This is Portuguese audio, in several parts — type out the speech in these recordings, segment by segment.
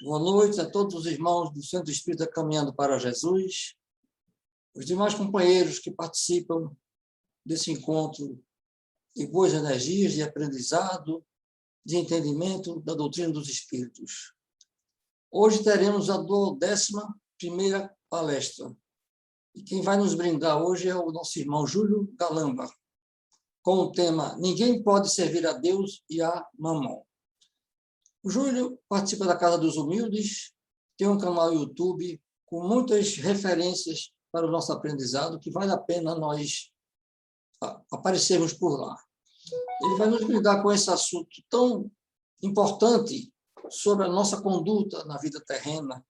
Boa noite a todos os irmãos do Centro Espírita Caminhando para Jesus, os demais companheiros que participam desse encontro de boas energias, de aprendizado, de entendimento da doutrina dos Espíritos. Hoje teremos a 11ª palestra. E quem vai nos brindar hoje é o nosso irmão Júlio Galamba, com o tema Ninguém pode servir a Deus e a Mamon. O Júlio participa da Casa dos Humildes, tem um canal YouTube com muitas referências para o nosso aprendizado, que vale a pena nós aparecermos por lá. Ele vai nos brindar com esse assunto tão importante sobre a nossa conduta na vida terrena,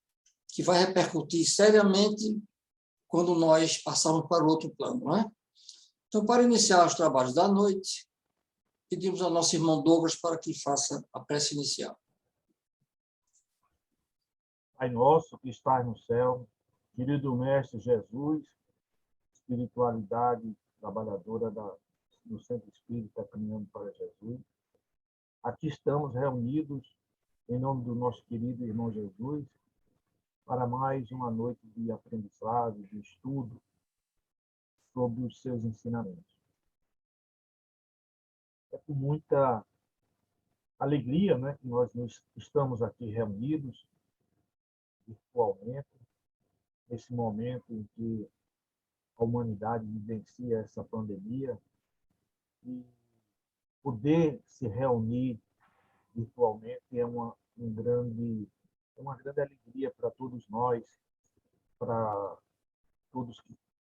que vai repercutir seriamente quando nós passarmos para o outro plano, não é? Então, para iniciar os trabalhos da noite, pedimos ao nosso irmão Douglas para que faça a prece inicial. Pai nosso que estás no céu, querido Mestre Jesus, espiritualidade trabalhadora do Centro Espírita Caminhando para Jesus, aqui estamos reunidos em nome do nosso querido irmão Jesus para mais uma noite de aprendizado, de estudo sobre os seus ensinamentos. É com muita alegria, né, que nós estamos aqui reunidos virtualmente, nesse momento em que a humanidade vivencia essa pandemia, e poder se reunir virtualmente é uma grande alegria para todos nós, para todos que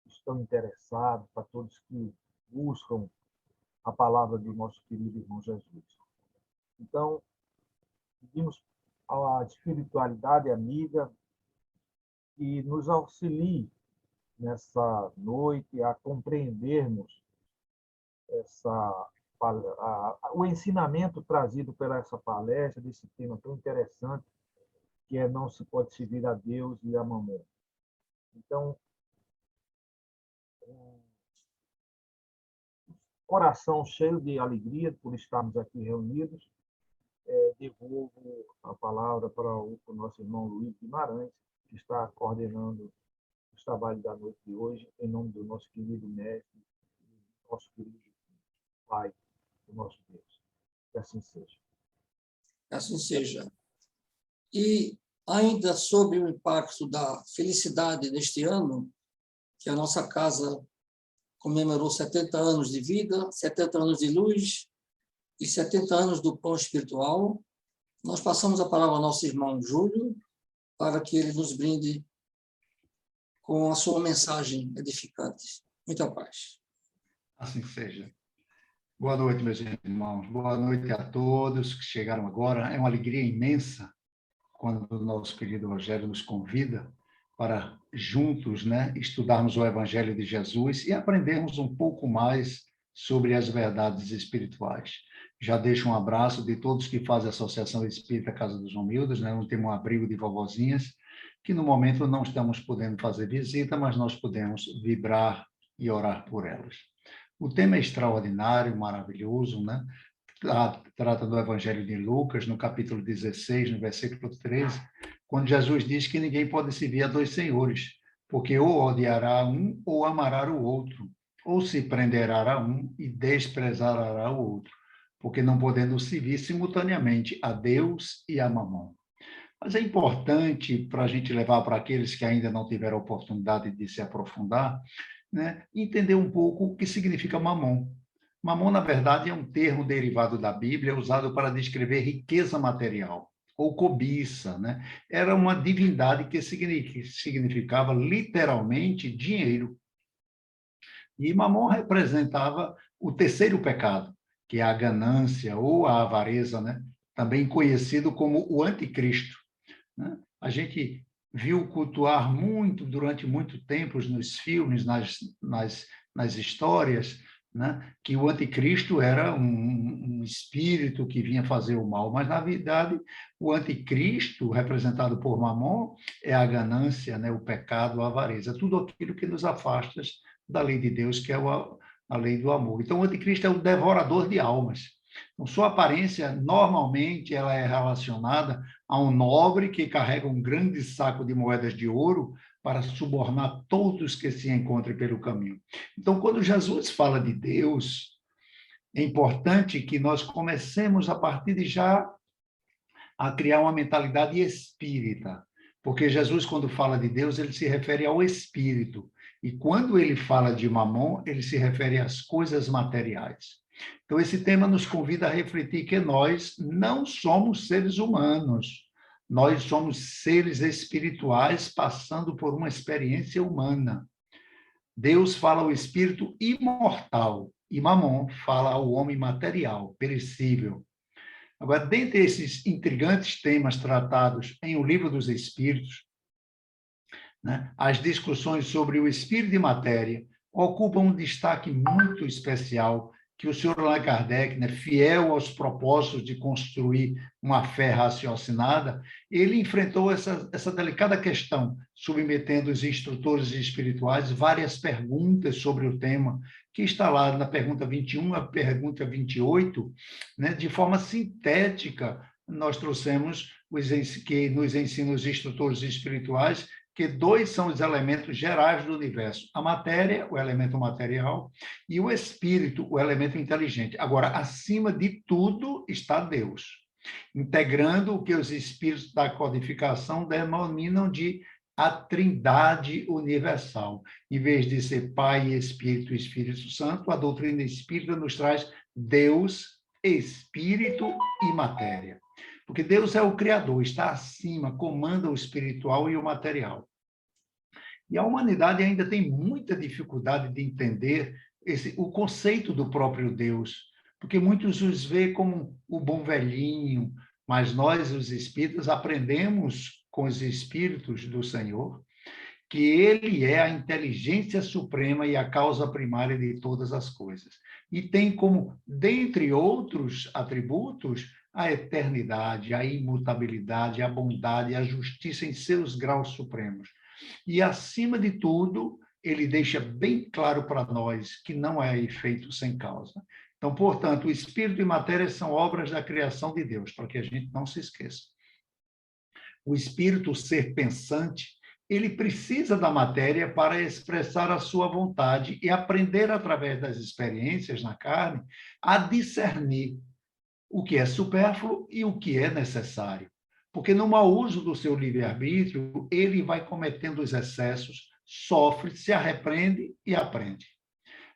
estão interessados, para todos que buscam a palavra do nosso querido irmão Jesus. Então, pedimos à espiritualidade amiga que nos auxilie nessa noite a compreendermos o ensinamento trazido pela essa palestra, desse tema tão interessante, que é não se pode servir a Deus e a Mamon. Então, coração cheio de alegria por estarmos aqui reunidos, devolvo a palavra para o nosso irmão Luiz Guimarães, que está coordenando os trabalhos da noite de hoje, em nome do nosso querido mestre, do nosso querido Pai, do nosso Deus. Que assim seja. Assim seja. E ainda sobre o impacto da felicidade neste ano, que a nossa casa comemorou 70 anos de vida, 70 anos de luz e 70 anos do pão espiritual, nós passamos a palavra ao nosso irmão Júlio para que ele nos brinde com a sua mensagem edificante. Muita paz. Assim seja. Boa noite, meus irmãos. Boa noite a todos que chegaram agora. É uma alegria imensa quando o nosso querido Rogério nos convida para juntos, né, estudarmos o Evangelho de Jesus e aprendermos um pouco mais sobre as verdades espirituais. Já deixo um abraço de todos que fazem a Associação Espírita Casa dos Humildes, né, onde tem um abrigo de vovozinhas, que no momento não estamos podendo fazer visita, mas nós podemos vibrar e orar por elas. O tema é extraordinário, maravilhoso, né? Trata do Evangelho de Lucas, no capítulo 16, no versículo 13, quando Jesus diz que ninguém pode servir a dois senhores, porque ou odiará um ou amará o outro, ou se prenderá a um e desprezará o outro, porque não podendo servir simultaneamente a Deus e a Mamon. Mas é importante para a gente levar para aqueles que ainda não tiveram oportunidade de se aprofundar, né, entender um pouco o que significa Mamon. Mamon, na verdade, é um termo derivado da Bíblia usado para descrever riqueza material, ou cobiça, né? Era uma divindade que significava literalmente dinheiro. E Mamon representava o terceiro pecado, que é a ganância ou a avareza, né? Também conhecido como o anticristo, né? A gente viu cultuar muito, durante muito tempo, nos filmes, nas histórias, né, que o anticristo era um espírito que vinha fazer o mal, mas, na verdade, o anticristo, representado por Mamon, é a ganância, né, o pecado, a avareza, tudo aquilo que nos afasta da lei de Deus, que é a lei do amor. Então, o anticristo é o devorador de almas. Então, sua aparência, normalmente, ela é relacionada a um nobre que carrega um grande saco de moedas de ouro para subornar todos que se encontrem pelo caminho. Então, quando Jesus fala de Deus, é importante que nós comecemos a partir de já a criar uma mentalidade espírita, porque Jesus, quando fala de Deus, ele se refere ao espírito, e quando ele fala de Mamon, ele se refere às coisas materiais. Então, esse tema nos convida a refletir que nós não somos seres humanos, nós somos seres espirituais passando por uma experiência humana. Deus fala ao espírito imortal, e Mamon fala ao homem material, perecível. Agora, dentre esses intrigantes temas tratados em O Livro dos Espíritos, né, as discussões sobre o espírito e matéria ocupam um destaque muito especial que o senhor Allan Kardec, né, fiel aos propósitos de construir uma fé raciocinada, ele enfrentou essa delicada questão, submetendo os instrutores espirituais várias perguntas sobre o tema, que está lá na pergunta 21, a pergunta 28, né, de forma sintética, nós trouxemos que nos ensinam os instrutores espirituais que dois são os elementos gerais do universo: a matéria, o elemento material, e o espírito, o elemento inteligente. Agora, acima de tudo está Deus, integrando o que os espíritos da codificação denominam de a Trindade universal. Em vez de ser Pai, Espírito e Espírito Santo, a doutrina espírita nos traz Deus, Espírito e matéria. Porque Deus é o Criador, está acima, comanda o espiritual e o material. E a humanidade ainda tem muita dificuldade de entender o conceito do próprio Deus, porque muitos os vê como o bom velhinho, mas nós, os espíritas, aprendemos com os espíritos do Senhor que ele é a inteligência suprema e a causa primária de todas as coisas. E tem como, dentre outros atributos, a eternidade, a imutabilidade, a bondade, a justiça em seus graus supremos. E, acima de tudo, ele deixa bem claro para nós que não é efeito sem causa. Então, portanto, o espírito e matéria são obras da criação de Deus, para que a gente não se esqueça. O espírito, o ser pensante, ele precisa da matéria para expressar a sua vontade e aprender, através das experiências na carne, a discernir o que é supérfluo e o que é necessário. Porque no mau uso do seu livre-arbítrio, ele vai cometendo os excessos, sofre, se arrepende e aprende.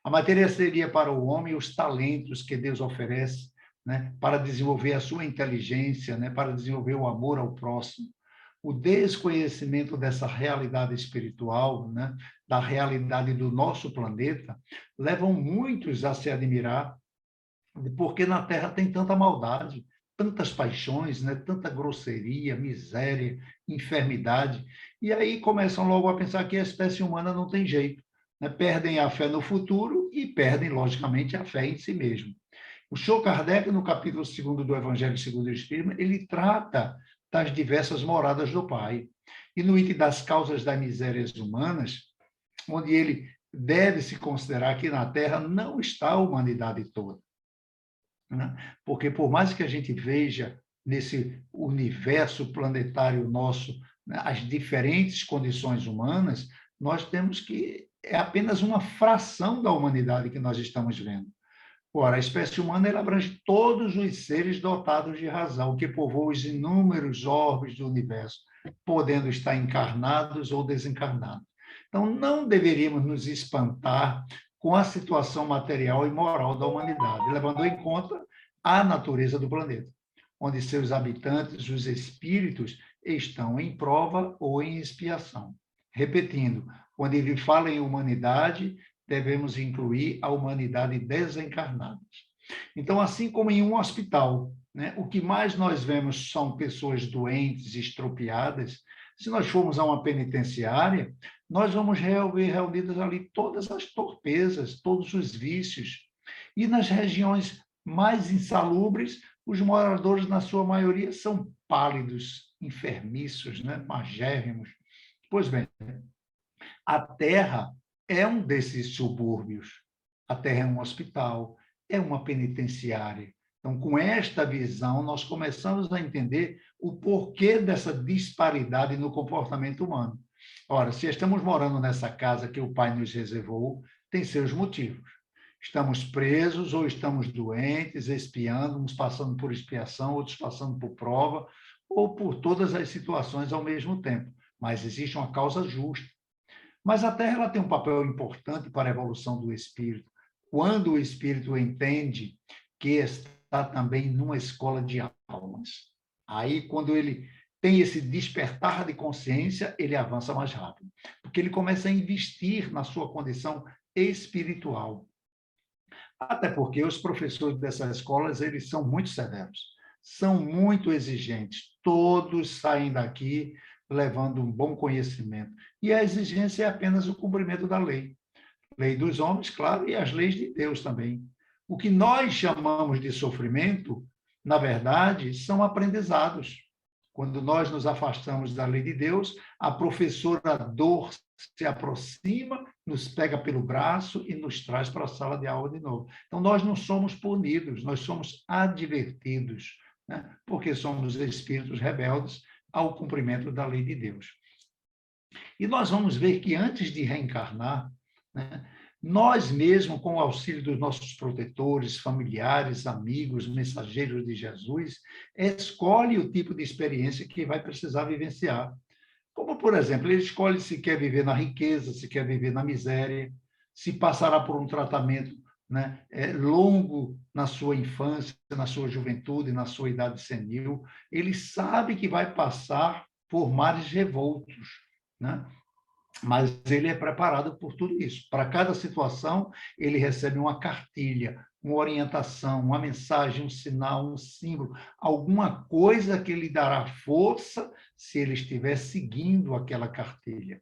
A matéria seria para o homem os talentos que Deus oferece, né, para desenvolver a sua inteligência, né, para desenvolver o amor ao próximo. O desconhecimento dessa realidade espiritual, né, da realidade do nosso planeta, levam muitos a se admirar, porque na Terra tem tanta maldade, tantas paixões, né, tanta grosseria, miséria, enfermidade, e aí começam logo a pensar que a espécie humana não tem jeito, né, perdem a fé no futuro e perdem, logicamente, a fé em si mesmo. O senhor Kardec, no capítulo 2º do Evangelho segundo o Espiritismo, ele trata das diversas moradas do Pai. E no item das causas das misérias humanas, onde ele deve se considerar que na Terra não está a humanidade toda. Né? Porque por mais que a gente veja nesse universo planetário nosso, né, as diferentes condições humanas, nós temos que é apenas uma fração da humanidade que nós estamos vendo. Ora, a espécie humana ela abrange todos os seres dotados de razão, que povoam os inúmeros orbes do universo, podendo estar encarnados ou desencarnados. Então, não deveríamos nos espantar com a situação material e moral da humanidade, levando em conta a natureza do planeta, onde seus habitantes, os espíritos, estão em prova ou em expiação. Repetindo, quando ele fala em humanidade, devemos incluir a humanidade desencarnada. Então, assim como em um hospital, né, o que mais nós vemos são pessoas doentes, estropiadas. Se nós formos a uma penitenciária, nós vamos ver reunidas ali todas as torpezas, todos os vícios. E nas regiões mais insalubres, os moradores, na sua maioria, são pálidos, enfermiços, né, magérrimos. Pois bem, a Terra é um desses subúrbios. A Terra é um hospital, é uma penitenciária. Então, com esta visão, nós começamos a entender o porquê dessa disparidade no comportamento humano. Ora, se estamos morando nessa casa que o Pai nos reservou, tem seus motivos. Estamos presos ou estamos doentes, expiando, uns passando por expiação, outros passando por prova, ou por todas as situações ao mesmo tempo. Mas existe uma causa justa. Mas a Terra ela tem um papel importante para a evolução do espírito. Quando o espírito entende que está também numa escola de almas. Aí, quando ele tem esse despertar de consciência, ele avança mais rápido, porque ele começa a investir na sua condição espiritual. Até porque os professores dessas escolas, eles são muito severos, são muito exigentes, todos saem daqui levando um bom conhecimento. E a exigência é apenas o cumprimento da lei. Lei dos homens, claro, e as leis de Deus também. O que nós chamamos de sofrimento, na verdade, são aprendizados. Quando nós nos afastamos da lei de Deus, a professora dor se aproxima, nos pega pelo braço e nos traz para a sala de aula de novo. Então, nós não somos punidos, nós somos advertidos, né? Porque somos espíritos rebeldes ao cumprimento da lei de Deus. E nós vamos ver que antes de reencarnar, né, nós mesmos, com o auxílio dos nossos protetores, familiares, amigos, mensageiros de Jesus, escolhe o tipo de experiência que vai precisar vivenciar. Como, por exemplo, ele escolhe se quer viver na riqueza, se quer viver na miséria, se passará por um tratamento, né, longo na sua infância, na sua juventude, na sua idade senil. Ele sabe que vai passar por mares revoltos, né? Mas ele é preparado por tudo isso. Para cada situação, ele recebe uma cartilha, uma orientação, uma mensagem, um sinal, um símbolo, alguma coisa que lhe dará força se ele estiver seguindo aquela cartilha.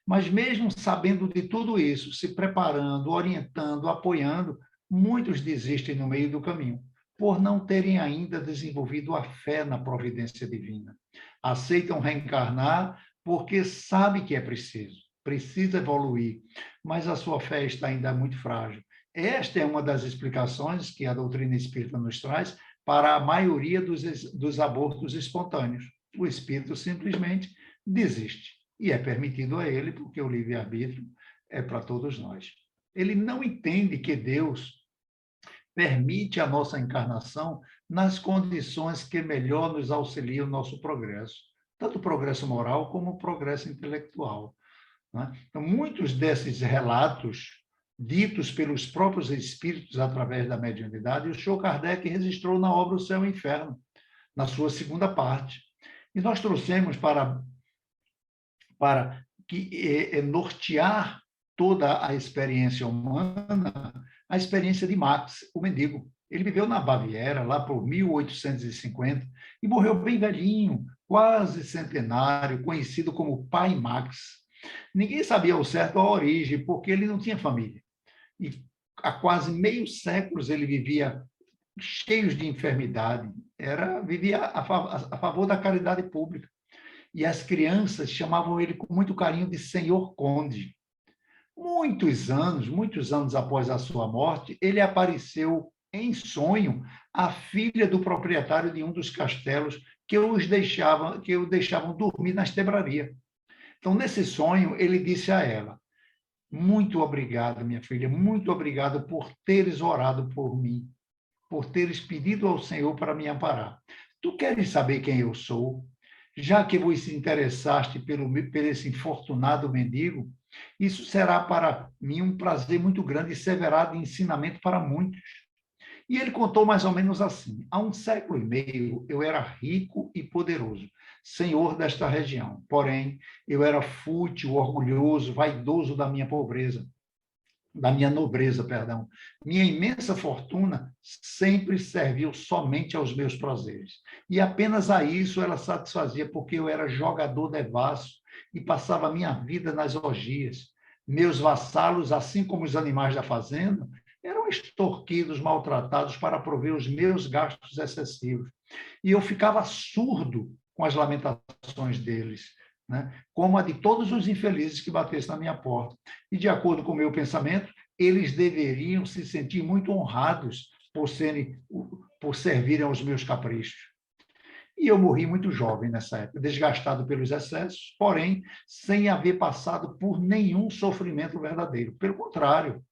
Mas mesmo sabendo de tudo isso, se preparando, orientando, apoiando, muitos desistem no meio do caminho, por não terem ainda desenvolvido a fé na providência divina. Aceitam reencarnar porque sabe que é preciso, precisa evoluir, mas a sua fé está ainda muito frágil. Esta é uma das explicações que a doutrina espírita nos traz para a maioria dos abortos espontâneos. O espírito simplesmente desiste, e é permitido a ele, porque o livre-arbítrio é para todos nós. Ele não entende que Deus permite a nossa encarnação nas condições que melhor nos auxiliam o nosso progresso, tanto o progresso moral como o progresso intelectual, né? Então, muitos desses relatos, ditos pelos próprios espíritos através da mediunidade, o Chico Kardec registrou na obra O Céu e o Inferno, na sua segunda parte. E nós trouxemos para nortear toda a experiência humana, a experiência de Max, o mendigo. Ele viveu na Baviera, lá por 1850, e morreu bem velhinho, quase centenário, conhecido como Pai Max. Ninguém sabia ao certo a origem, porque ele não tinha família. E há quase meio século ele vivia cheio de enfermidade, vivia a favor da caridade pública. E as crianças chamavam ele com muito carinho de Senhor Conde. Muitos anos após a sua morte, ele apareceu em sonho à filha do proprietário de um dos castelos que o deixavam dormir na estebraria. Então, nesse sonho, ele disse a ela: muito obrigado, minha filha, muito obrigado por teres orado por mim, por teres pedido ao Senhor para me amparar. Tu queres saber quem eu sou? Já que vos interessaste por esse infortunado mendigo, isso será para mim um prazer muito grande e servirá de ensinamento para muitos. E ele contou mais ou menos assim: há 1 século e meio eu era rico e poderoso, senhor desta região. Porém, eu era fútil, orgulhoso, vaidoso da minha nobreza. Minha imensa fortuna sempre serviu somente aos meus prazeres. E apenas a isso ela satisfazia, porque eu era jogador devasso e passava a minha vida nas orgias. Meus vassalos, assim como os animais da fazenda, eram extorquidos, maltratados para prover os meus gastos excessivos. E eu ficava surdo com as lamentações deles, né? Como a de todos os infelizes que batessem na minha porta. E, de acordo com o meu pensamento, eles deveriam se sentir muito honrados por servirem aos meus caprichos. E eu morri muito jovem nessa época, desgastado pelos excessos, porém, sem haver passado por nenhum sofrimento verdadeiro. Pelo contrário,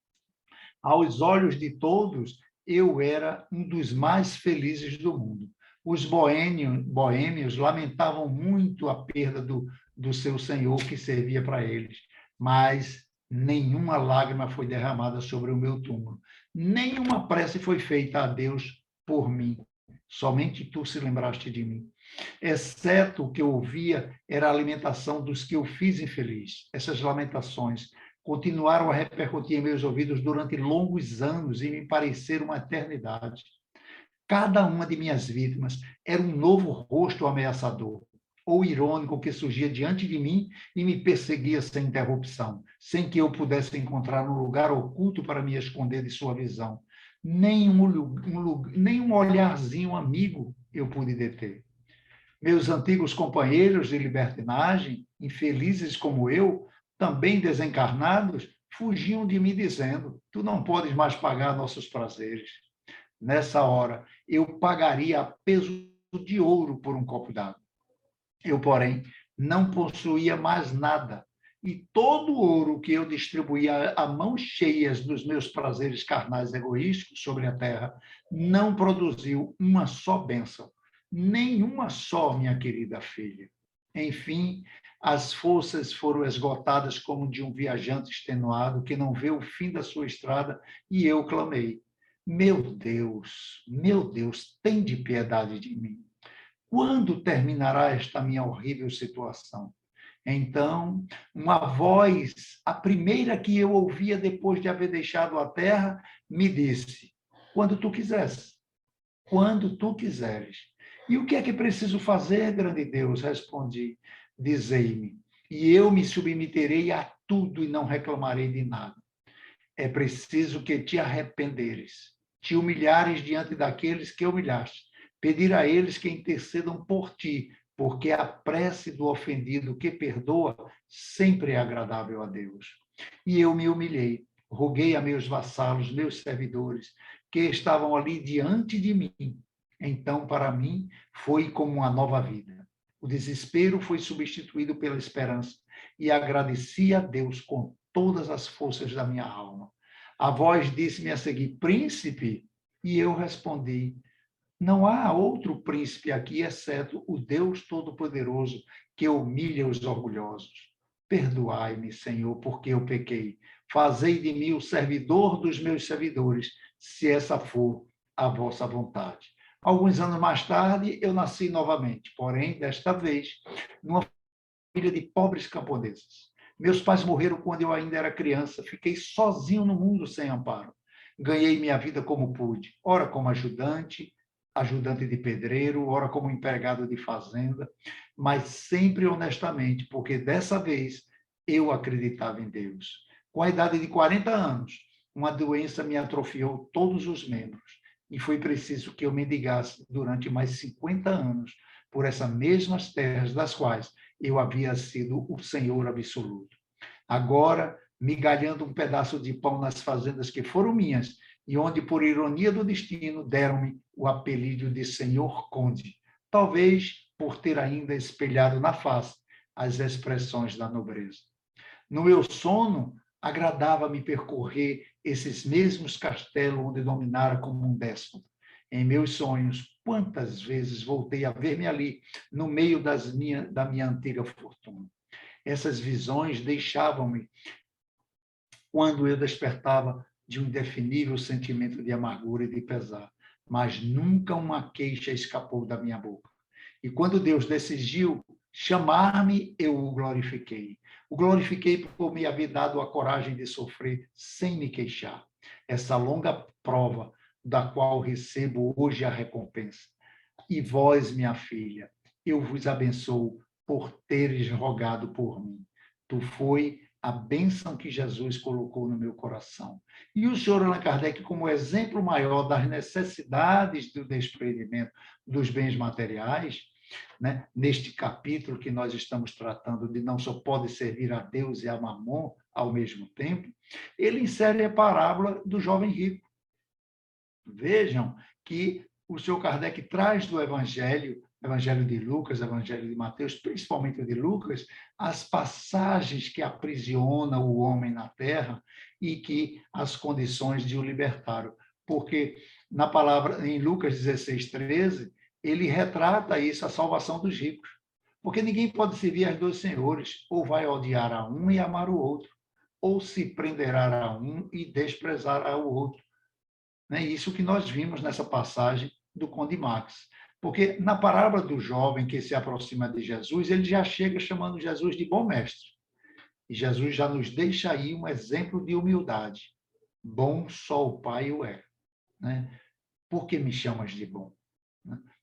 aos olhos de todos, eu era um dos mais felizes do mundo. Os boêmios lamentavam muito a perda do seu senhor que servia para eles, mas nenhuma lágrima foi derramada sobre o meu túmulo. Nenhuma prece foi feita a Deus por mim. Somente tu se lembraste de mim. Exceto o que eu ouvia era a alimentação dos que eu fiz infeliz. Essas lamentações continuaram a repercutir em meus ouvidos durante longos anos e me pareceram uma eternidade. Cada uma de minhas vítimas era um novo rosto ameaçador ou irônico que surgia diante de mim e me perseguia sem interrupção, sem que eu pudesse encontrar um lugar oculto para me esconder de sua visão. Nem um olharzinho amigo eu pude deter. Meus antigos companheiros de libertinagem, infelizes como eu, também desencarnados, fugiam de mim dizendo: tu não podes mais pagar nossos prazeres. Nessa hora, eu pagaria a peso de ouro por um copo d'água. Eu, porém, não possuía mais nada. E todo o ouro que eu distribuía a mãos cheias dos meus prazeres carnais egoísticos sobre a terra não produziu uma só bênção. Nenhuma só, minha querida filha. Enfim, as forças foram esgotadas como de um viajante extenuado que não vê o fim da sua estrada, e eu clamei: meu Deus, tem de piedade de mim. Quando terminará esta minha horrível situação? Então, uma voz, a primeira que eu ouvia depois de haver deixado a terra, me disse: quando tu quiseres, quando tu quiseres. E o que é que preciso fazer, grande Deus? Respondi: dizei-me, e eu me submeterei a tudo e não reclamarei de nada. É preciso que te arrependeres, te humilhares diante daqueles que humilhaste, pedir a eles que intercedam por ti, porque a prece do ofendido que perdoa sempre é agradável a Deus. E eu me humilhei, roguei a meus vassalos, meus servidores, que estavam ali diante de mim. Então, para mim, foi como uma nova vida. O desespero foi substituído pela esperança, e agradeci a Deus com todas as forças da minha alma. A voz disse-me a seguir: príncipe? E eu respondi: não há outro príncipe aqui, exceto o Deus Todo-Poderoso, que humilha os orgulhosos. Perdoai-me, Senhor, porque eu pequei. Fazei de mim o servidor dos meus servidores, se essa for a vossa vontade. Alguns anos mais tarde, eu nasci novamente, porém, desta vez, numa família de pobres camponeses. Meus pais morreram quando eu ainda era criança. Fiquei sozinho no mundo sem amparo. Ganhei minha vida como pude, ora como ajudante de pedreiro, ora como empregado de fazenda, mas sempre honestamente, porque dessa vez eu acreditava em Deus. Com a idade de 40 anos, uma doença me atrofiou todos os membros e foi preciso que eu mendigasse durante mais 50 anos por essas mesmas terras das quais eu havia sido o senhor absoluto. Agora, migalhando um pedaço de pão nas fazendas que foram minhas, e onde, por ironia do destino, deram-me o apelido de Senhor Conde, talvez por ter ainda espelhado na face as expressões da nobreza. No meu sono, agradava-me percorrer esses mesmos castelos onde dominara como um déspota. Em meus sonhos, quantas vezes voltei a ver-me ali, no meio da minha antiga fortuna. Essas visões deixavam-me, quando eu despertava, de um indefinível sentimento de amargura e de pesar, mas nunca uma queixa escapou da minha boca. E quando Deus decidiu chamar-me, eu o glorifiquei. O glorifiquei por me haver dado a coragem de sofrer sem me queixar. Essa longa prova da qual recebo hoje a recompensa. E vós, minha filha, eu vos abençoo por teres rogado por mim. Tu foi a bênção que Jesus colocou no meu coração. E o senhor Allan Kardec, como exemplo maior das necessidades do desprendimento dos bens materiais, né, neste capítulo que nós estamos tratando de não só pode servir a Deus e a Mamon ao mesmo tempo, ele insere a parábola do jovem rico. Vejam que o senhor Kardec traz do Evangelho de Lucas, Evangelho de Mateus, principalmente o de Lucas, as passagens que aprisionam o homem na terra e que as condições de o libertaram. Porque na palavra, em Lucas 16:13, ele retrata isso, a salvação dos ricos. Porque ninguém pode servir aos dois senhores, ou vai odiar a um e amar o outro, ou se prenderá a um e desprezar ao outro. É isso que nós vimos nessa passagem do Conde Max. Porque na parábola do jovem que se aproxima de Jesus, ele já chega chamando Jesus de bom mestre. E Jesus já nos deixa aí um exemplo de humildade. Bom só o Pai o é. Né? Por que me chamas de bom?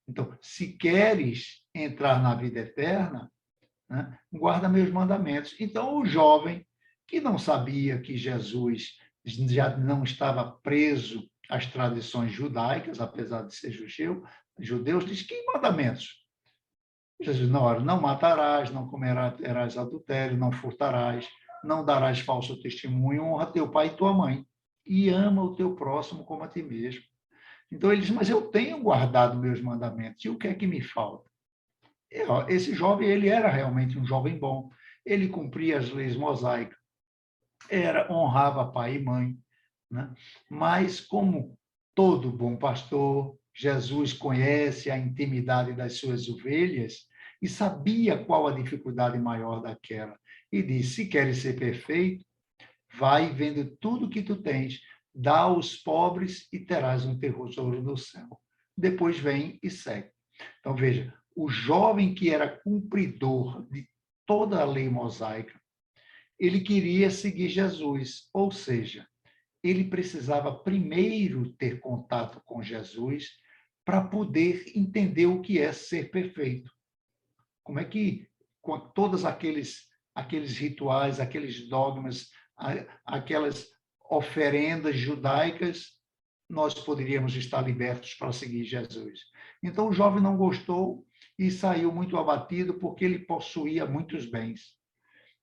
Então, se queres entrar na vida eterna, né, guarda meus mandamentos. Então, o jovem que não sabia que Jesus já não estava preso às tradições judaicas, apesar de ser judeu, diz: que mandamentos? Jesus, não matarás, não comerás adultério, não furtarás, não darás falso testemunho, honra teu pai e tua mãe, e ama o teu próximo como a ti mesmo. Então ele diz: mas eu tenho guardado meus mandamentos, e o que é que me falta? Esse jovem, ele era realmente um jovem bom, ele cumpria as leis mosaicas, honrava pai e mãe, né? Mas como todo bom pastor, Jesus conhece a intimidade das suas ovelhas e sabia qual a dificuldade maior daquela. E disse: se queres ser perfeito, vai vendo tudo que tu tens, dá aos pobres e terás um tesouro no céu. Depois vem e segue. Então, veja, o jovem que era cumpridor de toda a lei mosaica, ele queria seguir Jesus, ou seja, ele precisava primeiro ter contato com Jesus para poder entender o que é ser perfeito. Como é que, com todos aqueles rituais, aqueles dogmas, aquelas oferendas judaicas, nós poderíamos estar libertos para seguir Jesus. Então, o jovem não gostou e saiu muito abatido porque ele possuía muitos bens.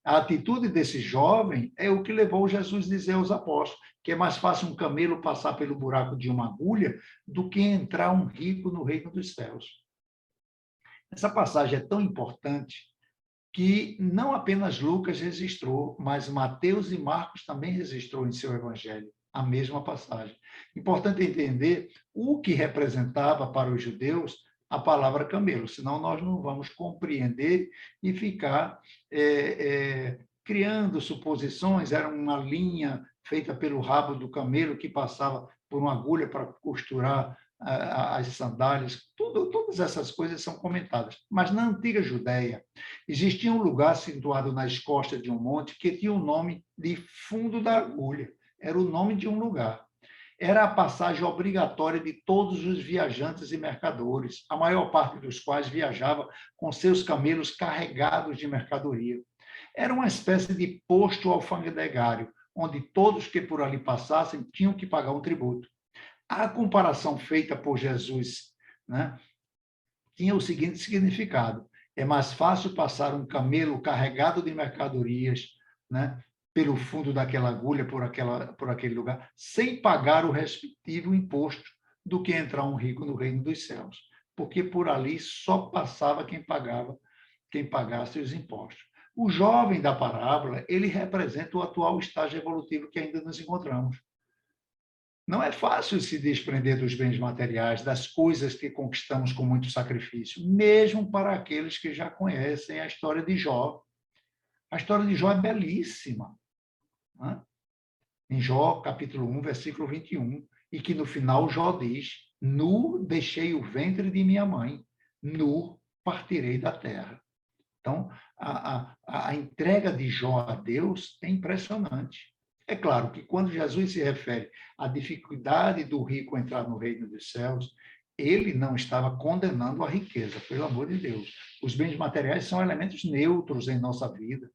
A atitude desse jovem é o que levou Jesus a dizer aos apóstolos que é mais fácil um camelo passar pelo buraco de uma agulha do que entrar um rico no reino dos céus. Essa passagem é tão importante que não apenas Lucas registrou, mas Mateus e Marcos também registrou em seu evangelho a mesma passagem. Importante entender o que representava para os judeus a palavra camelo, senão nós não vamos compreender e ficar criando suposições. Era uma linha feita pelo rabo do camelo que passava por uma agulha para costurar as sandálias. Todas essas coisas são comentadas. Mas na antiga Judéia, existia um lugar situado nas costas de um monte que tinha o nome de Fundo da Agulha. Era o nome de um lugar. Era a passagem obrigatória de todos os viajantes e mercadores, a maior parte dos quais viajava com seus camelos carregados de mercadoria. Era uma espécie de posto alfandegário, onde todos que por ali passassem tinham que pagar um tributo. A comparação feita por Jesus, né, tinha o seguinte significado: é mais fácil passar um camelo carregado de mercadorias, né, pelo fundo daquela agulha, por aquele lugar, sem pagar o respectivo imposto, do que entrar um rico no reino dos céus, porque por ali só passava quem pagasse os impostos. O jovem da parábola, ele representa o atual estágio evolutivo que ainda nos encontramos. Não é fácil se desprender dos bens materiais, das coisas que conquistamos com muito sacrifício, mesmo para aqueles que já conhecem a história de Jó. A história de Jó é belíssima. Né? Em Jó, capítulo 1, versículo 21, e que no final Jó diz: nu deixei o ventre de minha mãe, nu partirei da terra. Então, a entrega de Jó a Deus é impressionante. É claro que quando Jesus se refere à dificuldade do rico entrar no reino dos céus, ele não estava condenando a riqueza, pelo amor de Deus. Os bens materiais são elementos neutros em nossa vida.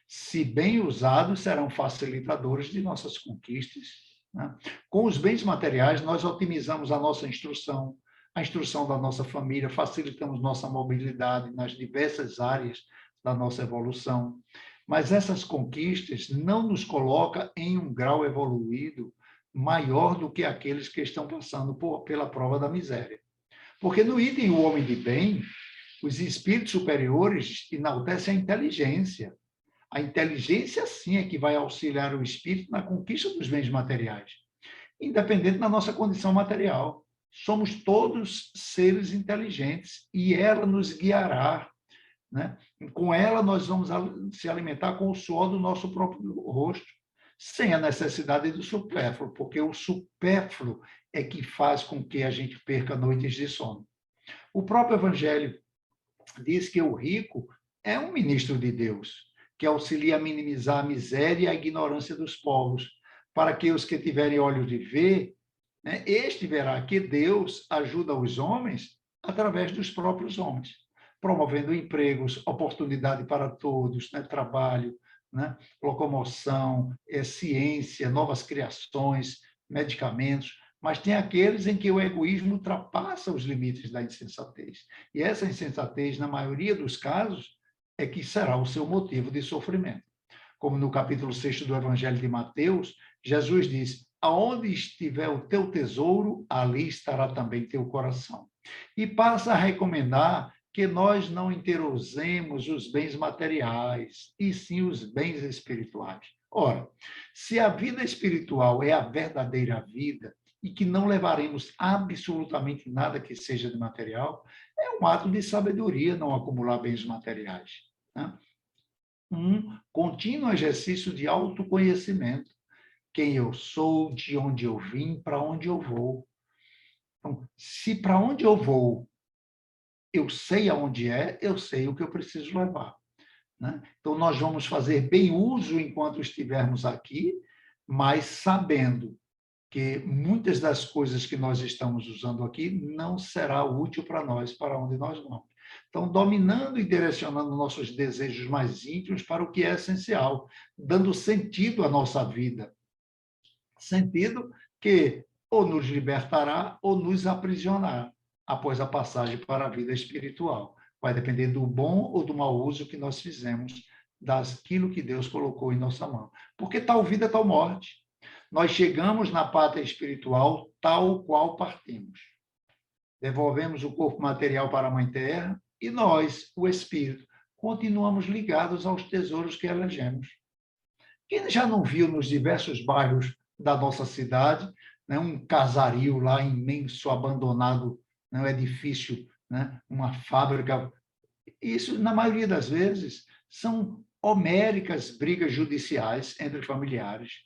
Se bem usados, serão facilitadores de nossas conquistas. Né? Com os bens materiais, nós otimizamos a nossa instrução, a instrução da nossa família, facilitamos nossa mobilidade nas diversas áreas da nossa evolução. Mas essas conquistas não nos colocam em um grau evoluído maior do que aqueles que estão passando pela prova da miséria. Porque no item o homem de bem, os espíritos superiores enaltecem a inteligência. A inteligência, sim, é que vai auxiliar o espírito na conquista dos bens materiais, independente da nossa condição material. Somos todos seres inteligentes e ela nos guiará, né? Com ela, nós vamos se alimentar com o suor do nosso próprio rosto, sem a necessidade do supérfluo, porque o supérfluo é que faz com que a gente perca noites de sono. O próprio Evangelho diz que o rico é um ministro de Deus, que auxilia a minimizar a miséria e a ignorância dos povos, para que os que tiverem olhos de ver, né, este verá que Deus ajuda os homens através dos próprios homens, promovendo empregos, oportunidade para todos, né, trabalho, né, locomoção, ciência, novas criações, medicamentos, mas tem aqueles em que o egoísmo ultrapassa os limites da insensatez. E essa insensatez, na maioria dos casos, é que será o seu motivo de sofrimento. Como no capítulo 6 do Evangelho de Mateus, Jesus diz: aonde estiver o teu tesouro, ali estará também teu coração. E passa a recomendar que nós não enterosemos os bens materiais, e sim os bens espirituais. Ora, se a vida espiritual é a verdadeira vida, e que não levaremos absolutamente nada que seja de material, é um ato de sabedoria não acumular bens materiais, né? Um contínuo exercício de autoconhecimento. Quem eu sou, de onde eu vim, para onde eu vou. Então, se para onde eu vou, eu sei aonde é, eu sei o que eu preciso levar, né? Então, nós vamos fazer bem uso enquanto estivermos aqui, mas sabendo que muitas das coisas que nós estamos usando aqui não será útil para nós, para onde nós vamos. Então, dominando e direcionando nossos desejos mais íntimos para o que é essencial, dando sentido à nossa vida. Sentido que ou nos libertará ou nos aprisionará após a passagem para a vida espiritual. Vai depender do bom ou do mau uso que nós fizemos daquilo que Deus colocou em nossa mão. Porque tal vida, tal morte. Nós chegamos na pátria espiritual tal qual partimos. Devolvemos o corpo material para a Mãe Terra e nós, o espírito, continuamos ligados aos tesouros que elegemos. Quem já não viu nos diversos bairros da nossa cidade, né, um casario lá imenso, abandonado, né, um edifício, né, uma fábrica? Isso, na maioria das vezes, são homéricas brigas judiciais entre familiares.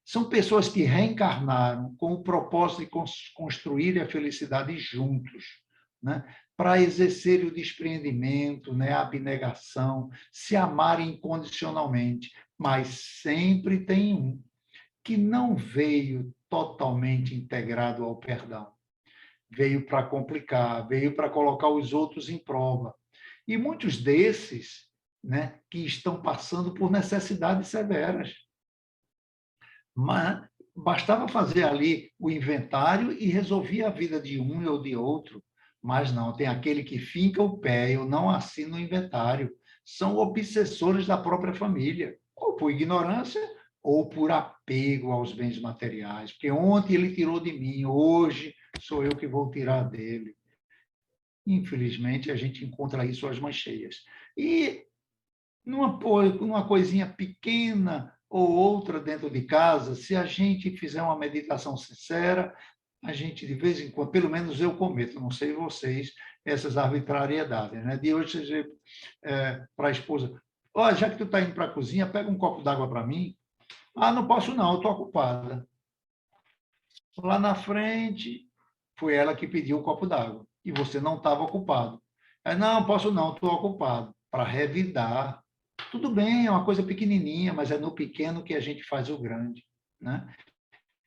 São pessoas que reencarnaram com o propósito de construir a felicidade juntos, né? Para exercer o despreendimento, né? A abnegação, se amarem incondicionalmente. Mas sempre tem um que não veio totalmente integrado ao perdão. Veio para complicar, veio para colocar os outros em prova. E muitos desses, né, que estão passando por necessidades severas. Mas bastava fazer ali o inventário e resolvia a vida de um ou de outro. Mas não, tem aquele que finca o pé, eu não assino o inventário. São obsessores da própria família, ou por ignorância, ou por apego aos bens materiais. Porque ontem ele tirou de mim, hoje sou eu que vou tirar dele. Infelizmente, a gente encontra isso às mãos cheias. E numa coisinha pequena ou outra dentro de casa, se a gente fizer uma meditação sincera, a gente, de vez em quando, pelo menos eu cometo, não sei vocês, essas arbitrariedades, né? De hoje, você para a esposa: olha, já que tu está indo para a cozinha, pega um copo d'água para mim. Ah, não posso não, eu estou ocupada. Lá na frente, foi ela que pediu o copo d'água, e você não estava ocupado. Aí, não, posso não, estou ocupado. Para revidar. Tudo bem, é uma coisa pequenininha, mas é no pequeno que a gente faz o grande, né?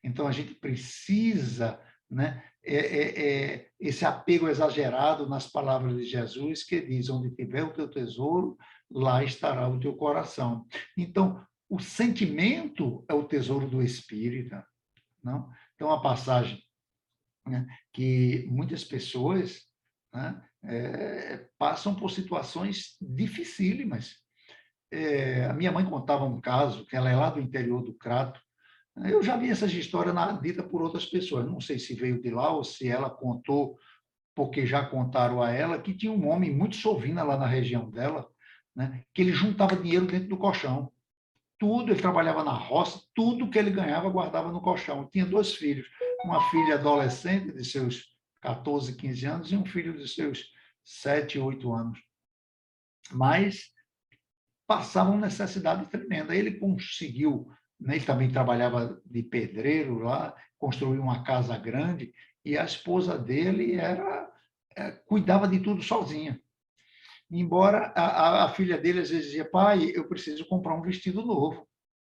Então, a gente precisa, né, esse apego exagerado nas palavras de Jesus, que diz: onde tiver o teu tesouro, lá estará o teu coração. Então, o sentimento é o tesouro do espírito, não? Então, a passagem, né, que muitas pessoas, né, passam por situações dificílimas. A minha mãe contava um caso, que ela é lá do interior do Crato, Eu já vi essas histórias ditas por outras pessoas, não sei se veio de lá ou se ela contou, porque já contaram a ela, que tinha um homem muito sovina lá na região dela, né, que ele juntava dinheiro dentro do colchão. Tudo, ele trabalhava na roça, tudo que ele ganhava guardava no colchão. Tinha 2 filhos, uma filha adolescente de seus 14, 15 anos e um filho de seus 7, 8 anos. Mas passavam necessidade tremenda. Ele conseguiu, né, ele também trabalhava de pedreiro lá, construiu uma casa grande e a esposa dele cuidava de tudo sozinha. Embora a filha dele às vezes dizia, pai, eu preciso comprar um vestido novo.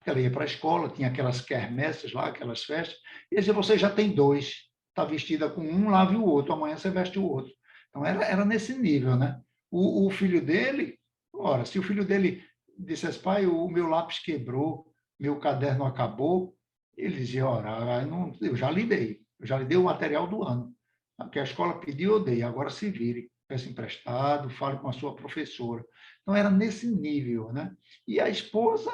Ela ia para a escola, tinha aquelas quermesses lá, aquelas festas, e dizia, você já tem 2, está vestida com um, lave o outro, amanhã você veste o outro. Então, era nesse nível, né? O filho dele, ora, se o filho dele dissesse, pai, o meu lápis quebrou, meu caderno acabou, ele dizia, ora, eu já lhe dei o material do ano. Porque a escola pediu, eu dei, agora se vire, peça emprestado, fale com a sua professora. Então, era nesse nível, né? E a esposa,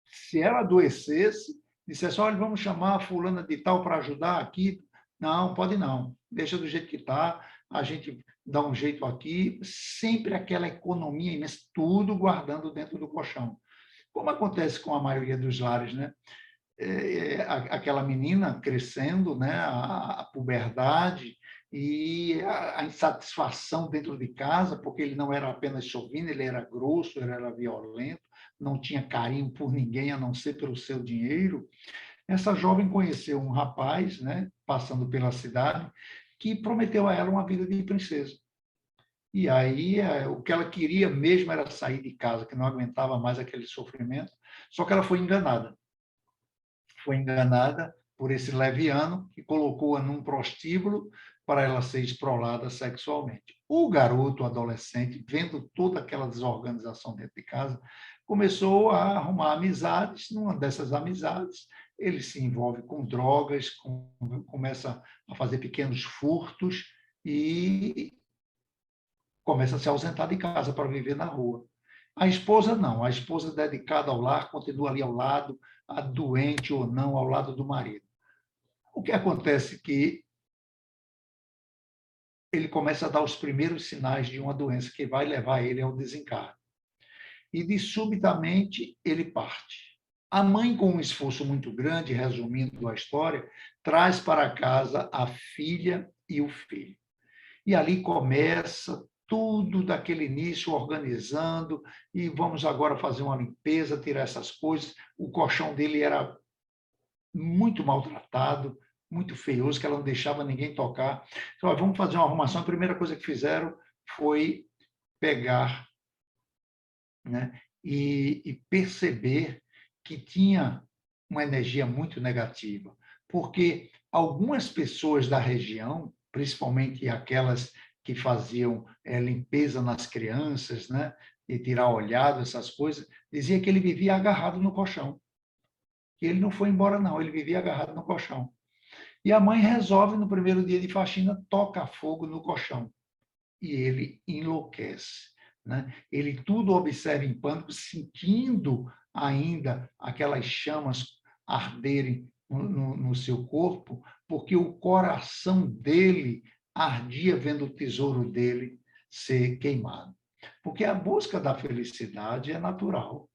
se ela adoecesse, dissesse, olha, vamos chamar a fulana de tal para ajudar aqui. Não, pode não. Deixa do jeito que está, a gente dá um jeito aqui. Sempre aquela economia imensa, tudo guardando dentro do colchão. Como acontece com a maioria dos lares, né? Aquela menina crescendo, né? A puberdade e a insatisfação dentro de casa, porque ele não era apenas sovino, ele era grosso, ele era violento, não tinha carinho por ninguém a não ser pelo seu dinheiro. Essa jovem conheceu um rapaz, né, passando pela cidade, que prometeu a ela uma vida de princesa. E aí, o que ela queria mesmo era sair de casa, que não aguentava mais aquele sofrimento, só que ela foi enganada. Foi enganada por esse leviano, que colocou-a num prostíbulo para ela ser esprolada sexualmente. O garoto, o adolescente, vendo toda aquela desorganização dentro de casa, começou a arrumar amizades. Numa dessas amizades, ele se envolve com drogas, começa a fazer pequenos furtos e começa a se ausentar de casa para viver na rua. A esposa não, a esposa dedicada ao lar continua ali ao lado, a doente ou não, ao lado do marido. O que acontece é que ele começa a dar os primeiros sinais de uma doença que vai levar ele ao desencarne. E, de subitamente, ele parte. A mãe, com um esforço muito grande, resumindo a história, traz para casa a filha e o filho. E ali começa tudo daquele início, organizando, e vamos agora fazer uma limpeza, tirar essas coisas. O colchão dele era muito maltratado, muito feioso, que ela não deixava ninguém tocar. Então, vamos fazer uma arrumação. A primeira coisa que fizeram foi pegar, né, e perceber que tinha uma energia muito negativa, porque algumas pessoas da região, principalmente aquelas que faziam limpeza nas crianças, né, e tirar olhado, essas coisas, dizia que ele vivia agarrado no colchão. Que ele não foi embora, não, ele vivia agarrado no colchão. E a mãe resolve, no primeiro dia de faxina, toca fogo no colchão. E ele enlouquece. Né? Ele tudo observa em pânico, sentindo ainda aquelas chamas arderem no seu corpo, porque o coração dele ardia vendo o tesouro dele ser queimado. Porque a busca da felicidade é natural,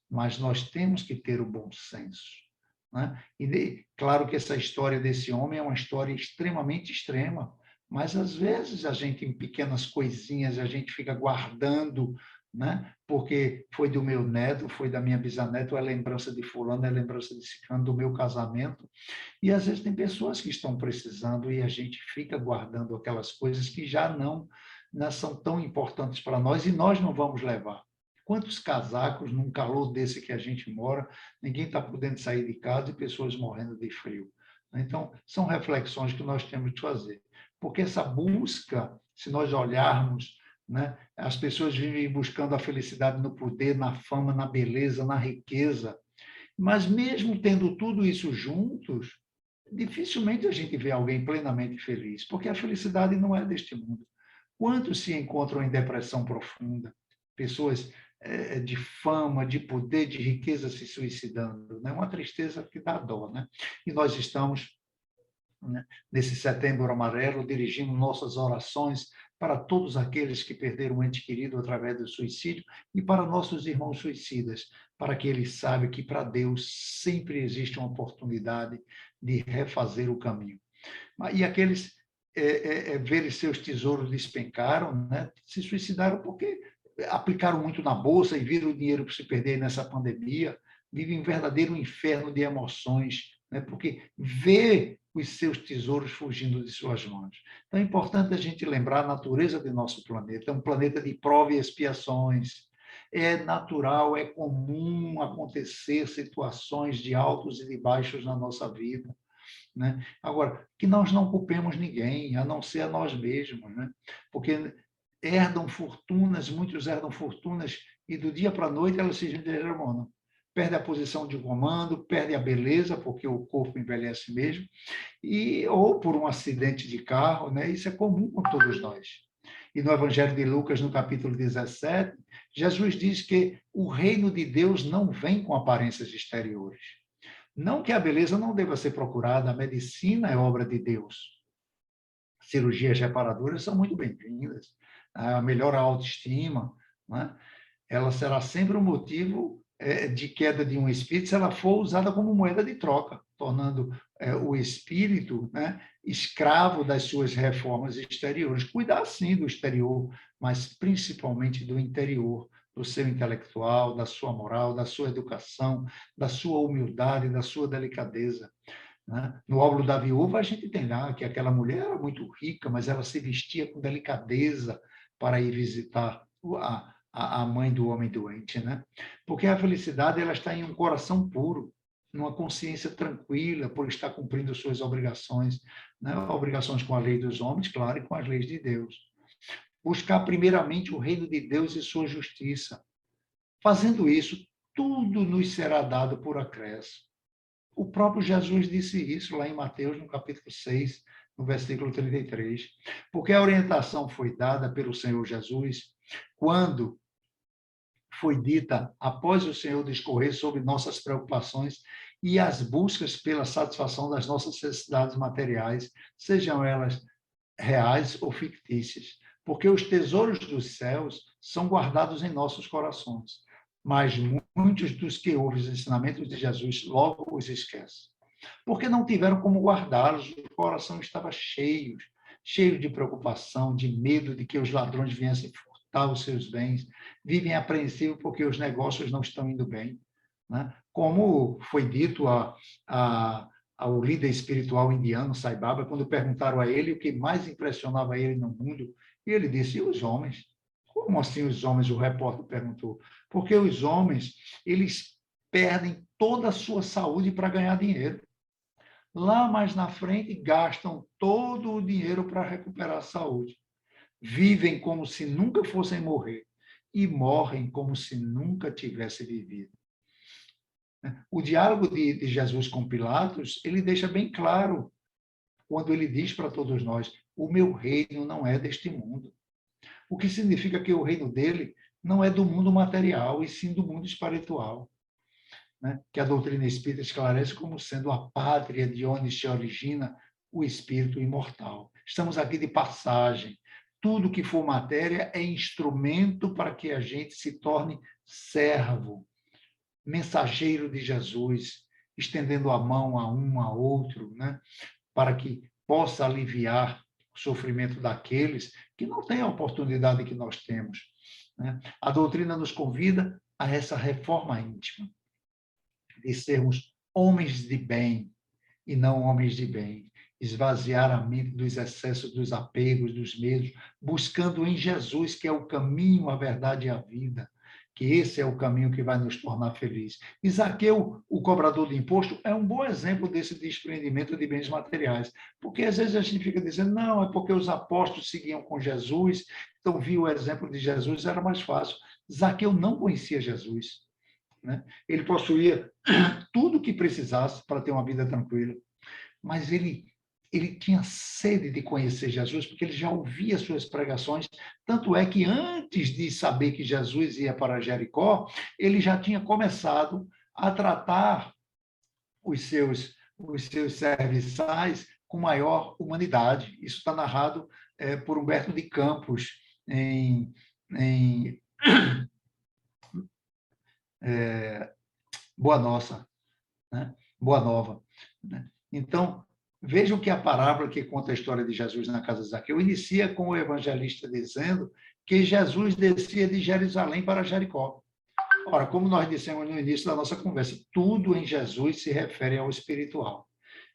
mas nós temos que ter o bom senso. Né? E claro que essa história desse homem é uma história extremamente extrema, mas às vezes a gente, em pequenas coisinhas, a gente fica guardando, né? Porque foi do meu neto, foi da minha bisavó, é lembrança de fulano, é lembrança de ciclano, do meu casamento. E às vezes tem pessoas que estão precisando e a gente fica guardando aquelas coisas que já não são tão importantes para nós e nós não vamos levar. Quantos casacos num calor desse que a gente mora, ninguém está podendo sair de casa e pessoas morrendo de frio. Então, são reflexões que nós temos de fazer. Porque essa busca, se nós olharmos, né, as pessoas vivem buscando a felicidade no poder, na fama, na beleza, na riqueza. Mas mesmo tendo tudo isso juntos, dificilmente a gente vê alguém plenamente feliz, porque a felicidade não é deste mundo. Quantos se encontram em depressão profunda? Pessoas de fama, de poder, de riqueza se suicidando. É uma tristeza que dá dó, né? E nós estamos, né, nesse Setembro Amarelo, dirigindo nossas orações para todos aqueles que perderam um ente querido através do suicídio e para nossos irmãos suicidas, para que eles saibam que para Deus sempre existe uma oportunidade de refazer o caminho. E aqueles verem seus tesouros despencaram, né, se suicidaram porque aplicaram muito na bolsa e viram o dinheiro se perder nessa pandemia, vivem um verdadeiro inferno de emoções, né, porque vê os seus tesouros fugindo de suas mãos. Então é importante a gente lembrar a natureza do nosso planeta, é um planeta de prova e expiações. É natural, é comum acontecer situações de altos e de baixos na nossa vida, né? Agora, que nós não culpemos ninguém, a não ser a nós mesmos, né? Porque herdam fortunas, muitos herdam fortunas, e do dia para a noite elas se desmoronam. Perde a posição de comando, perde a beleza, porque o corpo envelhece mesmo, ou por um acidente de carro, né? Isso é comum com todos nós. E no Evangelho de Lucas, no capítulo 17, Jesus diz que o reino de Deus não vem com aparências exteriores. Não que a beleza não deva ser procurada, a medicina é obra de Deus. Cirurgias reparadoras são muito bem-vindas. A melhor autoestima, né? Ela será sempre um motivo de queda de um espírito se ela for usada como moeda de troca, tornando o espírito, né, escravo das suas reformas exteriores. Cuidar, sim, do exterior, mas principalmente do interior, do seu intelectual, da sua moral, da sua educação, da sua humildade, da sua delicadeza, né? No Óbolo da Viúva, a gente tem lá que aquela mulher era muito rica, mas ela se vestia com delicadeza para ir visitar a mãe do homem doente, né? Porque a felicidade ela está em um coração puro, numa consciência tranquila, por estar cumprindo suas obrigações, né? Obrigações com a lei dos homens, claro, e com as leis de Deus. Buscar primeiramente o reino de Deus e sua justiça. Fazendo isso, tudo nos será dado por acréscimo. O próprio Jesus disse isso lá em Mateus, no capítulo 6, no versículo 33. Porque a orientação foi dada pelo Senhor Jesus quando foi dita, após o Senhor discorrer sobre nossas preocupações e as buscas pela satisfação das nossas necessidades materiais, sejam elas reais ou fictícias. Porque os tesouros dos céus são guardados em nossos corações. Mas muitos dos que ouvem os ensinamentos de Jesus logo os esquecem. Porque não tiveram como guardá-los, o coração estava cheio de preocupação, de medo de que os ladrões viessem furtar os seus bens, vivem apreensivos porque os negócios não estão indo bem, né? Como foi dito ao líder espiritual indiano, Sai Baba, quando perguntaram a ele o que mais impressionava ele no mundo, e ele disse, e os homens? Como assim os homens? O repórter perguntou. Porque os homens, eles perdem toda a sua saúde para ganhar dinheiro. Lá mais na frente, gastam todo o dinheiro para recuperar a saúde. Vivem como se nunca fossem morrer e morrem como se nunca tivessem vivido. O diálogo de Jesus com Pilatos, ele deixa bem claro, quando ele diz para todos nós, o meu reino não é deste mundo. O que significa que o reino dele não é do mundo material, e sim do mundo espiritual, né? Que a doutrina espírita esclarece como sendo a pátria de onde se origina o espírito imortal. Estamos aqui de passagem. Tudo que for matéria é instrumento para que a gente se torne servo, mensageiro de Jesus, estendendo a mão a um, a outro, né? Para que possa aliviar o sofrimento daqueles que não têm a oportunidade que nós temos, né? A doutrina nos convida a essa reforma íntima, de sermos homens de bem e não homens de bem, esvaziar a mente dos excessos, dos apegos, dos medos, buscando em Jesus, que é o caminho, a verdade e a vida, que esse é o caminho que vai nos tornar felizes. E Zaqueu, o cobrador de imposto, é um bom exemplo desse desprendimento de bens materiais, porque às vezes a gente fica dizendo, não, é porque os apóstolos seguiam com Jesus, então viu o exemplo de Jesus, era mais fácil. Zaqueu não conhecia Jesus, né? Ele possuía tudo o que precisasse para ter uma vida tranquila, mas ele ele tinha sede de conhecer Jesus, porque ele já ouvia suas pregações, tanto é que antes de saber que Jesus ia para Jericó, ele já tinha começado a tratar os seus serviçais com maior humanidade. Isso está narrado por Humberto de Campos em Boa Nossa, né? Boa Nova. Né? Então, vejam que a parábola que conta a história de Jesus na casa de Zaqueu inicia com o evangelista dizendo que Jesus descia de Jerusalém para Jericó. Ora, como nós dissemos no início da nossa conversa, tudo em Jesus se refere ao espiritual.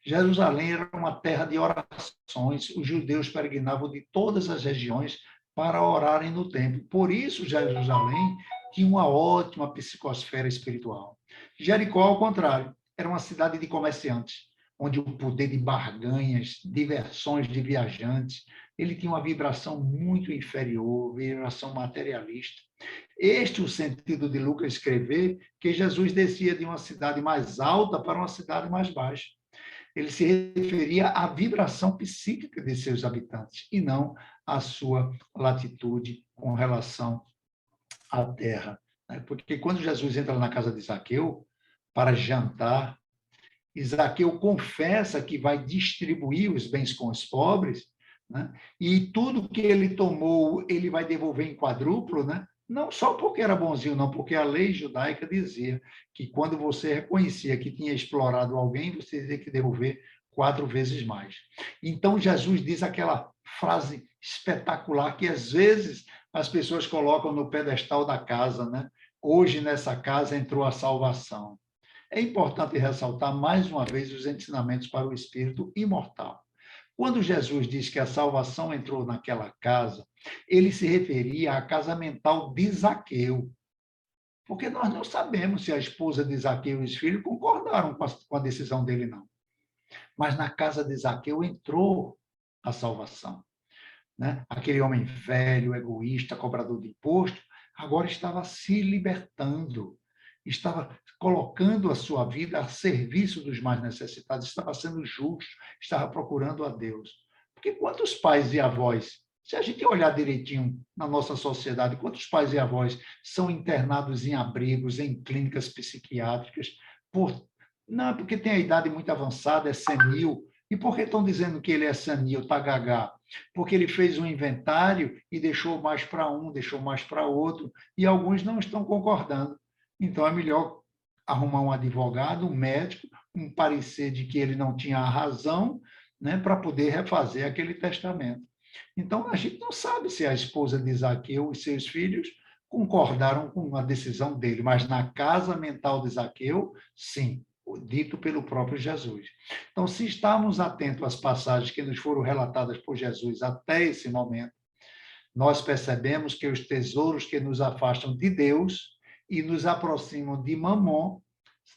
Jerusalém era uma terra de orações, os judeus peregrinavam de todas as regiões para orarem no templo. Por isso, Jerusalém tinha uma ótima psicosfera espiritual. Jericó, ao contrário, era uma cidade de comerciantes, onde o poder de barganhas, diversões de viajantes, ele tinha uma vibração muito inferior, vibração materialista. Este é o sentido de Lucas escrever que Jesus descia de uma cidade mais alta para uma cidade mais baixa. Ele se referia à vibração psíquica de seus habitantes e não à sua latitude com relação à terra. Porque quando Jesus entra na casa de Zaqueu para jantar, e Zaqueu confessa que vai distribuir os bens com os pobres, né? E tudo que ele tomou, ele vai devolver em quadruplo, né? Não só porque era bonzinho, não, porque a lei judaica dizia que quando você reconhecia que tinha explorado alguém, você tinha que devolver 4 vezes mais. Então, Jesus diz aquela frase espetacular que, às vezes, as pessoas colocam no pedestal da casa, né? Hoje, nessa casa, entrou a salvação. É importante ressaltar, mais uma vez, os ensinamentos para o espírito imortal. Quando Jesus diz que a salvação entrou naquela casa, ele se referia à casa mental de Zaqueu. Porque nós não sabemos se a esposa de Zaqueu e os filhos concordaram com a decisão dele, não. Mas na casa de Zaqueu entrou a salvação. Né? Aquele homem velho, egoísta, cobrador de imposto, agora estava se libertando, estava colocando a sua vida a serviço dos mais necessitados, estava sendo justo, estava procurando a Deus. Porque quantos pais e avós, se a gente olhar direitinho na nossa sociedade, quantos pais e avós são internados em abrigos, em clínicas psiquiátricas, não, porque tem a idade muito avançada, é senil. E por que estão dizendo que ele é senil, está gagá? Porque ele fez um inventário e deixou mais para um, deixou mais para outro, e alguns não estão concordando. Então, é melhor arrumar um advogado, um médico, um parecer de que ele não tinha a razão, né, para poder refazer aquele testamento. Então, a gente não sabe se a esposa de Zaqueu e seus filhos concordaram com a decisão dele, mas na casa mental de Zaqueu, sim, dito pelo próprio Jesus. Então, se estarmos atentos às passagens que nos foram relatadas por Jesus até esse momento, nós percebemos que os tesouros que nos afastam de Deus e nos aproximam de Mamon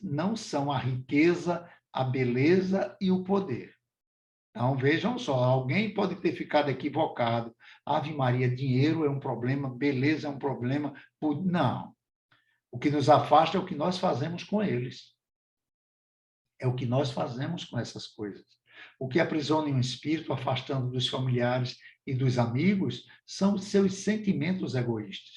não são a riqueza, a beleza e o poder. Então, vejam só, alguém pode ter ficado equivocado. Ave Maria, dinheiro é um problema, beleza é um problema. Não. O que nos afasta é o que nós fazemos com eles. É o que nós fazemos com essas coisas. O que aprisiona um espírito, afastando dos familiares e dos amigos, são os seus sentimentos egoístas,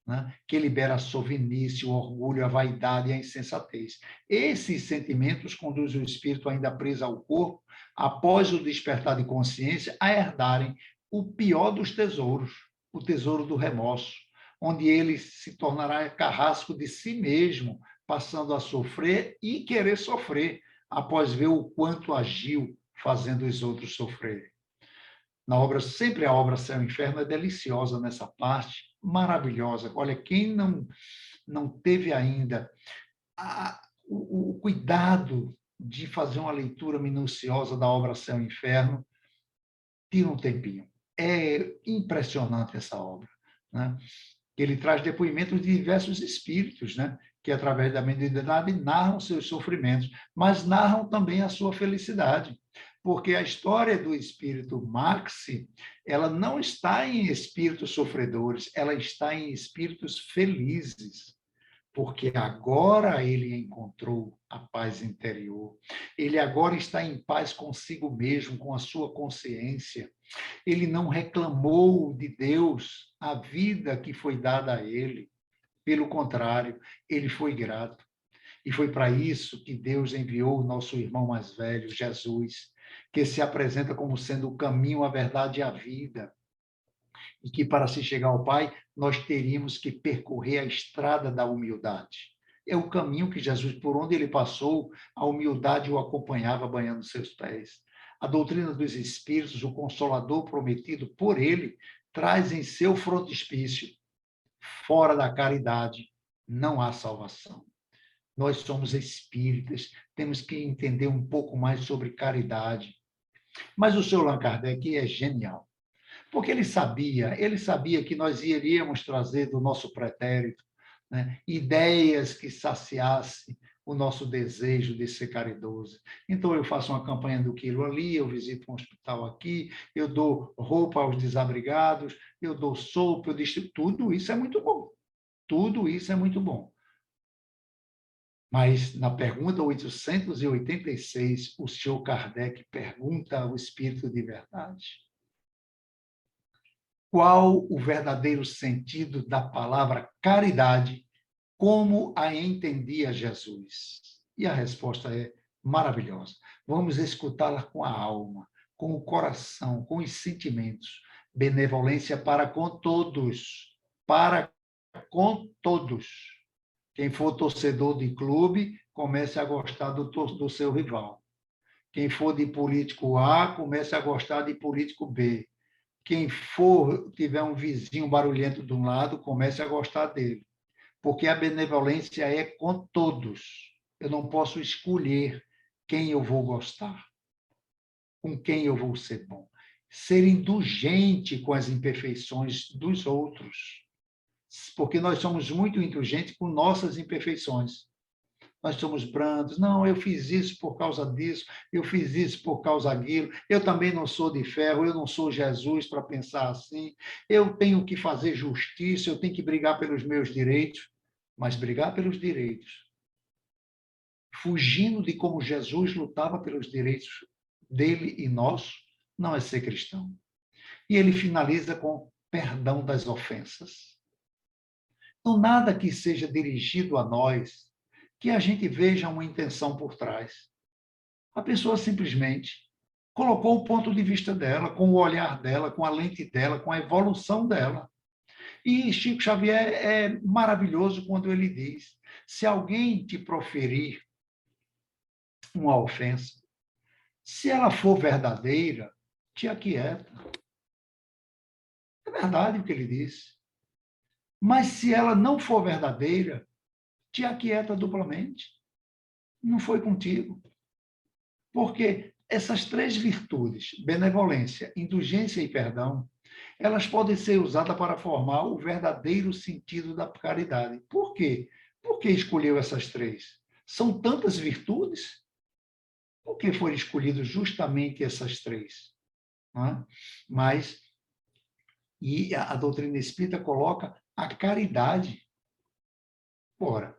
né? Que libera a sovinice, o orgulho, a vaidade e a insensatez. Esses sentimentos conduzem o espírito ainda preso ao corpo, após o despertar de consciência, a herdarem o pior dos tesouros, o tesouro do remorso, onde ele se tornará carrasco de si mesmo, passando a sofrer e querer sofrer, após ver o quanto agiu fazendo os outros sofrerem. Na obra, sempre a obra Céu e Inferno é deliciosa nessa parte, maravilhosa. Olha, quem não teve ainda o cuidado de fazer uma leitura minuciosa da obra Céu e Inferno, tira um tempinho. É impressionante essa obra, né? Ele traz depoimentos de diversos espíritos, né? Que, através da mediunidade, narram seus sofrimentos, mas narram também a sua felicidade. Porque a história do espírito Maxi, ela não está em espíritos sofredores, ela está em espíritos felizes. porque agora ele encontrou a paz interior. Ele agora está em paz consigo mesmo, com a sua consciência. Ele não reclamou de Deus a vida que foi dada a ele. Pelo contrário, ele foi grato. E foi para isso que Deus enviou o nosso irmão mais velho, Jesus, que se apresenta como sendo o caminho, a verdade e a vida. E que para se chegar ao Pai, nós teríamos que percorrer a estrada da humildade. É o caminho que Jesus, por onde ele passou, a humildade o acompanhava banhando seus pés. A doutrina dos Espíritos, o Consolador prometido por ele, traz em seu frontispício: fora da caridade não há salvação. Nós somos espíritas, temos que entender um pouco mais sobre caridade. Mas o seu Allan Kardec é genial, porque ele sabia que nós iríamos trazer do nosso pretérito, né, ideias que saciassem o nosso desejo de ser caridoso. Então, eu faço uma campanha do quilo ali, eu visito um hospital aqui, eu dou roupa aos desabrigados, eu dou sopa, eu distribuo. Tudo isso é muito bom. Tudo isso é muito bom. Mas, na pergunta 886, o senhor Kardec pergunta ao Espírito de Verdade: qual o verdadeiro sentido da palavra caridade, como a entendia Jesus? E a resposta é maravilhosa. Vamos escutá-la com a alma, com o coração, com os sentimentos. Benevolência para com todos. Para com todos. Quem for torcedor de clube, comece a gostar do seu rival. Quem for de político A, comece a gostar de político B. Quem for, tiver um vizinho barulhento de um lado, comece a gostar dele. Porque a benevolência é com todos. Eu não posso escolher quem eu vou gostar, com quem eu vou ser bom. Ser indulgente com as imperfeições dos outros. Porque nós somos muito indulgentes com nossas imperfeições. Nós somos brandos. Não, eu fiz isso por causa disso, eu fiz isso por causa daquilo. Eu também não sou de ferro, eu não sou Jesus para pensar assim. Eu tenho que fazer justiça, eu tenho que brigar pelos meus direitos. Mas brigar pelos direitos, fugindo de como Jesus lutava pelos direitos dele e nosso, não é ser cristão. E ele finaliza com perdão das ofensas. Então, nada que seja dirigido a nós, que a gente veja uma intenção por trás. A pessoa simplesmente colocou o ponto de vista dela, com o olhar dela, com a lente dela, com a evolução dela. E Chico Xavier é maravilhoso quando ele diz: se alguém te proferir uma ofensa, se ela for verdadeira, te aquieta. É verdade o que ele diz. Mas se ela não for verdadeira, te aquieta duplamente. Não foi contigo. Porque essas três virtudes, benevolência, indulgência e perdão, elas podem ser usadas para formar o verdadeiro sentido da caridade. Por quê? Por que escolheu essas três? São tantas virtudes? Por que foram escolhidas justamente essas três? Não é? Mas, e a doutrina espírita coloca a caridade. Ora,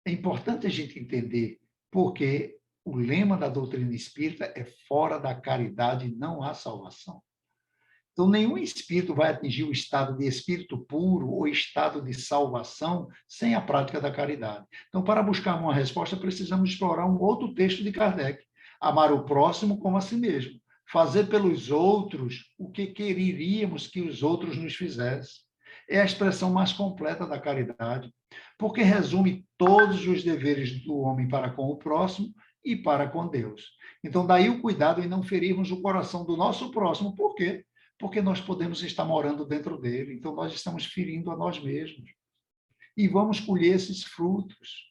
é importante a gente entender porque o lema da doutrina espírita é: fora da caridade não há salvação. Então, nenhum espírito vai atingir o estado de espírito puro ou estado de salvação sem a prática da caridade. Então, para buscar uma resposta, precisamos explorar um outro texto de Kardec: amar o próximo como a si mesmo, fazer pelos outros o que quereríamos que os outros nos fizessem. É a expressão mais completa da caridade, porque resume todos os deveres do homem para com o próximo e para com Deus. Então, daí o cuidado em não ferirmos o coração do nosso próximo. Por quê? Porque nós podemos estar morando dentro dele. Então, nós estamos ferindo a nós mesmos. E vamos colher esses frutos.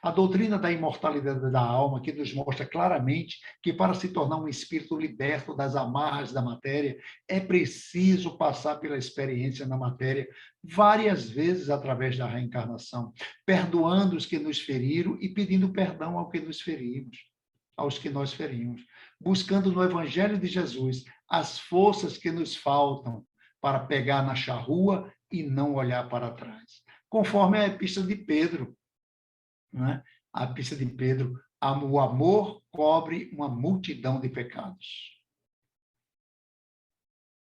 A doutrina da imortalidade da alma, que nos mostra claramente que para se tornar um espírito liberto das amarras da matéria, é preciso passar pela experiência na matéria várias vezes através da reencarnação, perdoando os que nos feriram e pedindo perdão ao que nos ferimos, aos que nós ferimos, buscando no Evangelho de Jesus as forças que nos faltam para pegar na charrua e não olhar para trás. conforme a epístola de Pedro, não é? A epístola de Pedro, o amor cobre uma multidão de pecados.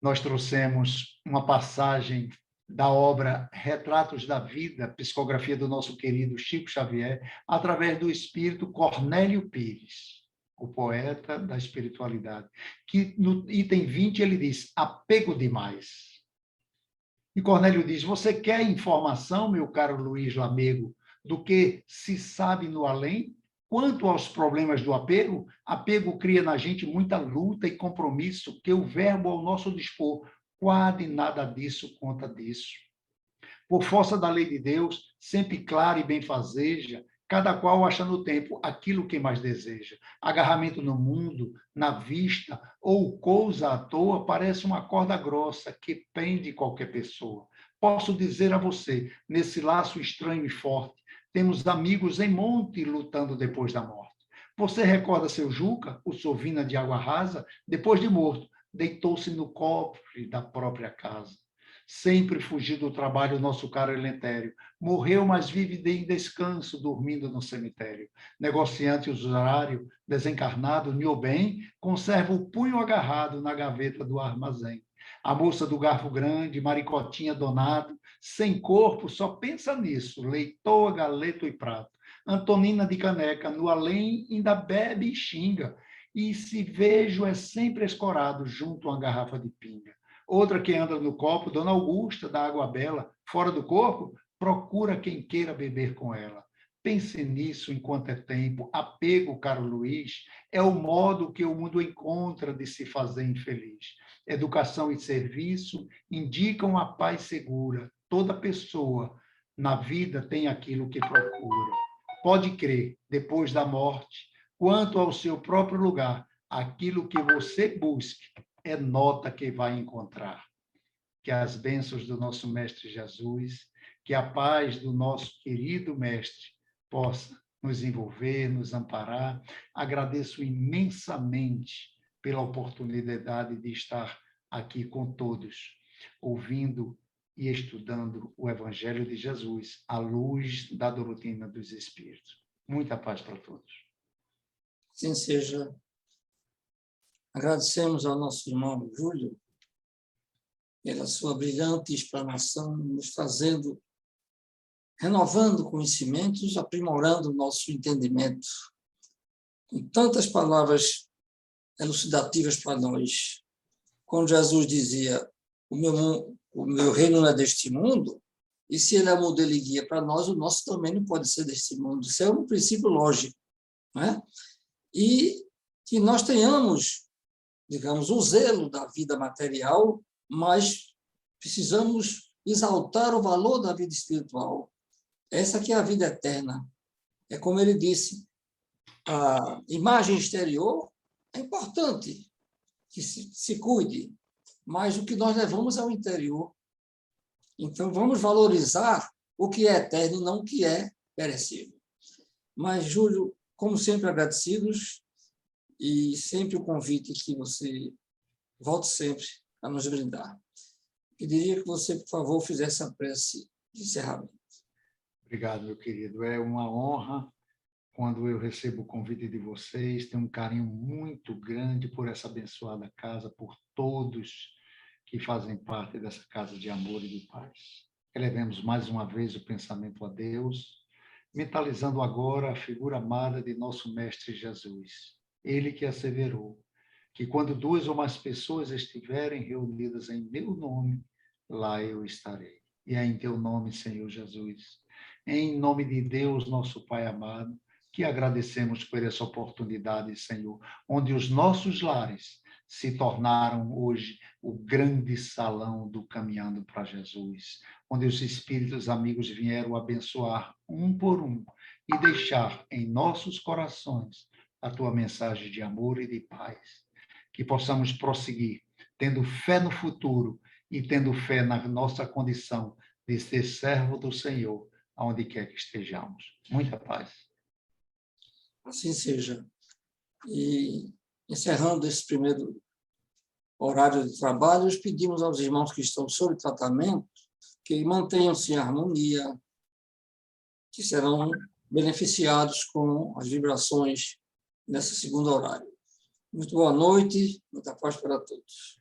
Nós trouxemos uma passagem da obra Retratos da Vida, psicografia do nosso querido Chico Xavier, através do espírito Cornélio Pires, o poeta da espiritualidade, que no item 20 ele diz, apego demais. E Cornélio diz, você quer informação, meu caro Luiz Lamego, do que se sabe no além? Quanto aos problemas do apego, apego cria na gente muita luta e compromisso, que o verbo ao nosso dispor, quase nada disso conta disso. Por força da lei de Deus, sempre clara e benfazeja, cada qual acha no tempo aquilo que mais deseja. Agarramento no mundo, na vista, ou coisa à toa, parece uma corda grossa que prende qualquer pessoa. Posso dizer a você, nesse laço estranho e forte, temos amigos em monte lutando depois da morte. Você recorda seu Juca, o Sovina de água rasa, depois de morto, deitou-se no cofre da própria casa. Sempre fugiu do trabalho o nosso caro Elentério. Morreu, mas vive em descanso, dormindo no cemitério. Negociante usurário, desencarnado, Niobem, conserva o punho agarrado na gaveta do armazém. A moça do garfo grande, Maricotinha Donato, sem corpo, só pensa nisso, leitoa, galeto e prato. Antonina de caneca, no além, ainda bebe e xinga, e se vejo é sempre escorado junto a uma garrafa de pinga. Outra que anda no copo, Dona Augusta, da Água Bela, fora do corpo, procura quem queira beber com ela. Pense nisso enquanto é tempo. Apego, caro Luiz, é o modo que o mundo encontra de se fazer infeliz. Educação e serviço indicam a paz segura. Toda pessoa na vida tem aquilo que procura. Pode crer, depois da morte, quanto ao seu próprio lugar, aquilo que você busque é nota que vai encontrar. Que as bênçãos do nosso Mestre Jesus, que a paz do nosso querido Mestre possa nos envolver, nos amparar. Agradeço imensamente pela oportunidade de estar aqui com todos, ouvindo e estudando o Evangelho de Jesus, à luz da doutrina dos Espíritos. Muita paz para todos. Assim seja. Agradecemos ao nosso irmão Júlio pela sua brilhante explanação, nos fazendo, renovando conhecimentos, aprimorando o nosso entendimento, com tantas palavras elucidativas para nós. Quando Jesus dizia, o meu reino não é deste mundo, e se ele é modelo e guia para nós, o nosso também não pode ser deste mundo. Isso é um princípio lógico, né? E que nós tenhamos, digamos, o zelo da vida material, mas precisamos exaltar o valor da vida espiritual. Essa que é a vida eterna. É como ele disse, a imagem exterior é importante que se cuide, mas o que nós levamos é o interior. Então, vamos valorizar o que é eterno e não o que é perecível. Mas, Júlio, como sempre, agradecidos, e sempre o convite que você volte sempre a nos brindar. Pediria que você, por favor, fizesse a prece de encerramento. Obrigado, meu querido. É uma honra quando eu recebo o convite de vocês. Tenho um carinho muito grande por essa abençoada casa, por todos que fazem parte dessa casa de amor e de paz. Elevemos mais uma vez o pensamento a Deus, mentalizando agora a figura amada de nosso Mestre Jesus. Ele que asseverou que quando 2 ou mais pessoas estiverem reunidas em meu nome, lá eu estarei. E é em teu nome, Senhor Jesus, em nome de Deus, nosso Pai amado, que agradecemos por essa oportunidade, Senhor, onde os nossos lares se tornaram hoje o grande salão do Caminhando para Jesus, onde os espíritos amigos vieram abençoar um por um e deixar em nossos corações a tua mensagem de amor e de paz. Que possamos prosseguir, tendo fé no futuro e tendo fé na nossa condição de ser servo do Senhor, aonde quer que estejamos. Muita paz. Assim seja. E, encerrando esse primeiro horário de trabalho, pedimos aos irmãos que estão sob tratamento que mantenham-se em harmonia, que serão beneficiados com as vibrações nessa segunda horário. Muito boa noite, muita paz para todos.